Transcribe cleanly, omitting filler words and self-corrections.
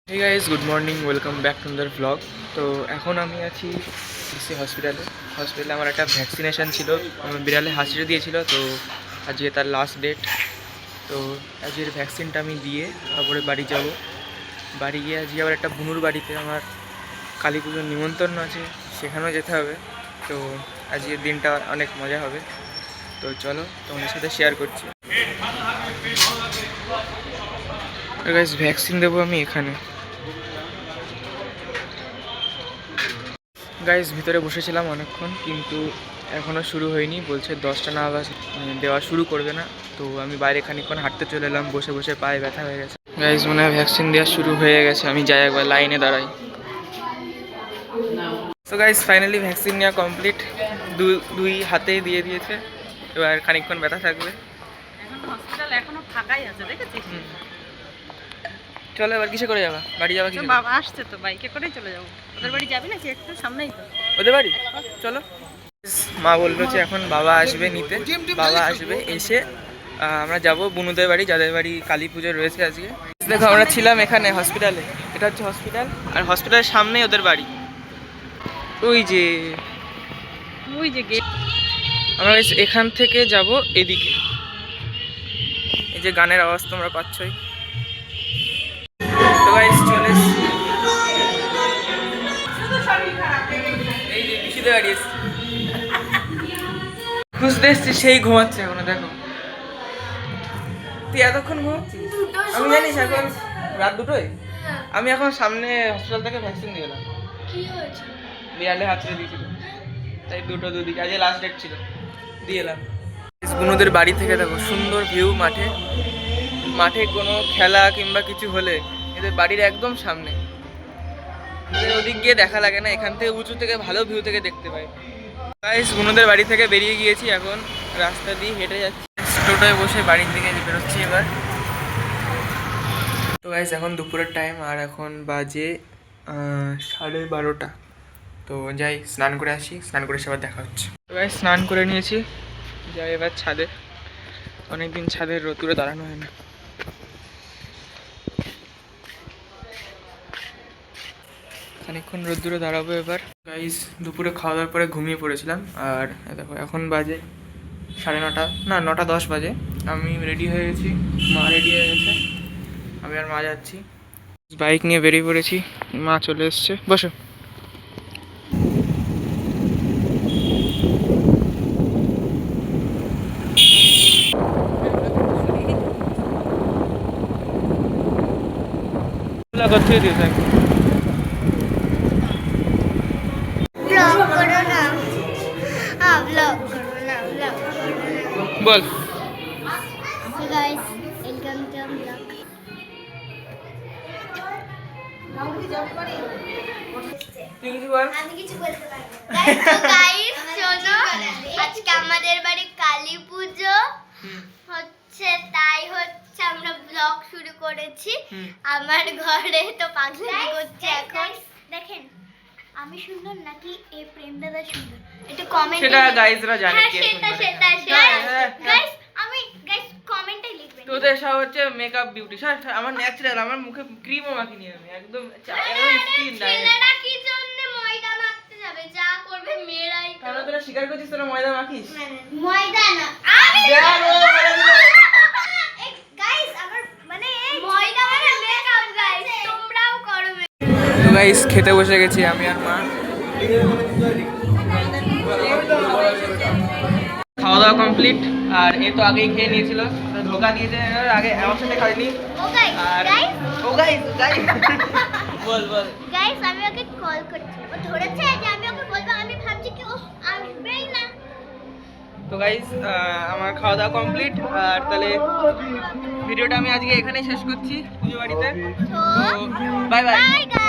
Hey guys, good morning. Welcome back to another vlog. তো এখন আমি আছি ডিসি হসপিটালে আমার একটা ভ্যাকসিনেশন ছিল। আমার বিড়ালে হাঁচড়ে দিয়েছিল, তো আজকে তার লাস্ট ডেট। তো আজকের ভ্যাকসিনটা আমি দিয়ে তারপরে বাড়ি যাব। বাড়ি গিয়ে আজকে আবার একটা বুনুর বাড়িতে আমার কালী পুজোর নিমন্ত্রণ আছে, সেখানেও যেতে হবে। তো আজকের দিনটা অনেক মজা হবে। তো চলো তোমাদের সাথে শেয়ার করছি। গাইস, ভ্যাকসিন দেবো আমি এখানে। গাইস, ভিতরে বসেছিলাম অনেকক্ষণ, কিন্তু এখনও শুরু হয়নি। বলছে 10টা নাগাদ দেওয়া শুরু করবে না। তো আমি বাইরে খানিকক্ষণ হাঁটতে চলে এলাম, বসে বসে পায়ে ব্যথা হয়ে গেছে। গাইস, মনে হয় ভ্যাকসিন দেওয়া শুরু হয়ে গেছে। আমি যাই একবার লাইনে দাঁড়াই। তো গাইস, ফাইনালি ভ্যাকসিন নেওয়া কমপ্লিট। দুই হাতেই দিয়ে দিয়েছে। এবার খানিকক্ষণ ব্যথা থাকবে। হসপিটাল এখনো ফাঁকাই আছে, দেখেছিস? চলো, এবার কিসে করে যাবা? বাড়ি যাবা কি? বাবা আসছে তো, বাইকে করেই চলে যাবো। ওদের বাড়ি যাবি নাকি? একটু সামনেই তো ওদের বাড়ি। চলো। মা বললো যে এখন বাবা আসবে নিতে, বাবা আসবে এসে আমরা যাব বুনুদের বাড়ি, যাদের বাড়ি কালী পুজো রয়েছে আজকে। দেখো, আমরা ছিলাম এখানে হসপিটালে। এটা হচ্ছে হসপিটাল, আর হসপিটালের সামনেই ওদের বাড়ি। ওই যে গেট। আমরা এখান থেকে যাব এদিকে। এই যে গানের আওয়াজ তোমরা পাচ্ছই। তো গাইস, চলে এসেছি। এই যে পিসিতে গাড়ি এসেছি, খুঁজতে এসছি, সেই ঘুমাচ্ছে এখনো। দেখো, তুই এতক্ষণ ঘুমাচ্ছিস? আমি জানিস এখন রাত 2টোয়। আমি এখন সামনে হসপিটাল থেকে ভ্যাকসিন দিয়ে এলাম। কি হয়েছে? বিড়ালে হাঁচড়ে দিয়েছিল, তাই 2টো 2 দিকে আজকে লাস্ট ডেট ছিল, দিয়ে এলাম। বুনুদের বাড়ি থেকে দেখো সুন্দর ভিউ। মাঠে কোনো খেলা কিংবা কিছু হলে এদের বাড়ির একদম সামনে। ওদিক গিয়ে দেখা লাগে না, এখান থেকে উঁচু থেকে ভালো ভিউ থেকে দেখতে পাই। গাইস, বুনুদের বাড়ি থেকে বেরিয়ে গিয়েছি, এখন রাস্তা দিয়ে হেঁটে যাচ্ছি। টোটোয় বসে বাড়ির দিকে বেরোচ্ছি এবার। তো গাইস, এখন দুপুরের টাইম, আর এখন বাজে 12:30। তো যাই স্নান করে আসি, স্নান করে সবার দেখা হচ্ছে। তো গাইস, স্নান করে নিয়েছি, যাই এবার ছাদে। অনেকদিন ছাদের রোদ্দুরে দাঁড়ানো হয় না। খানিকক্ষণ রোদ্দুরে দাঁড়াবো এবার। গাইস, দুপুরে খাওয়া দাওয়ার পরে ঘুমিয়ে পড়েছিলাম। আর দেখো এখন বাজে 9:30, না 9:10 বাজে। আমি রেডি হয়ে গেছি, মা রেডি হয়ে গেছে, আমি আর মা যাচ্ছি। বাইক নিয়ে বেরিয়ে পড়েছি, মা চলে এসছে। বসো। কোথায় দিয়ে থাকি বল। Guys, welcome to our vlog. তুই কিছু বল। আমি কিছু বলতে পারবো না। তো গাইস, শোনো, আজকে আমাদের বাড়ি কালী পুজো হচ্ছে, তাই হচ্ছে আমরা ব্লগ শুরু করেছি। আমার ঘরে তো পাগলামি করছে এখন। দেখেন, আমি সুন্দর নাকি এই প্রেম দাদা সুন্দর? একটু কমেন্ট। সেটা গাইসরা জানে কে সেটা সুন্দর। সেটা গাইস, আমি গাইস কমেন্টে লিখবেন। তোদের সব হচ্ছে মেকআপ বিউটি, আমার ন্যাচারাল, আমার মুখে ক্রিমও মাখিনি আমি, একদম স্কিন ডাইরেক্ট। ছেলেরা কি জন্য ময়দা মাখতে যাবে? যা করবে মেয়েরাই তো। তাহলে তোরা স্বীকার করছিস তোরা ময়দা মাখিস? ময়দা না, আমি গাইস, আমার মানে ময়দা মানে মেকআপ। গাইস, তোমরাও করবে। তো গাইস, খেতে বসে গেছি আমি আর মা। খাওয়া দাওয়া কমপ্লিট, আর এ তো আগেই খেয়ে নিয়েছিল, ধোকা দিয়েছে আগে, আমার সাথে খাইনি। ও গাইস, আর গাইস, ও গাইস বল বল। গাইস, আমি ওকে কল করছি, ও ধরেছে যে আমি ওকে বলবো, আমি ভাবছি কি ও আসবেই না। তো গাইস, আমার খাওয়া দাওয়া কমপ্লিট, আর তাহলে ভিডিওটা আমি আজকে এখানেই শেষ করছি পুজো বাড়িতে। তো বাই বাই। Bye guys.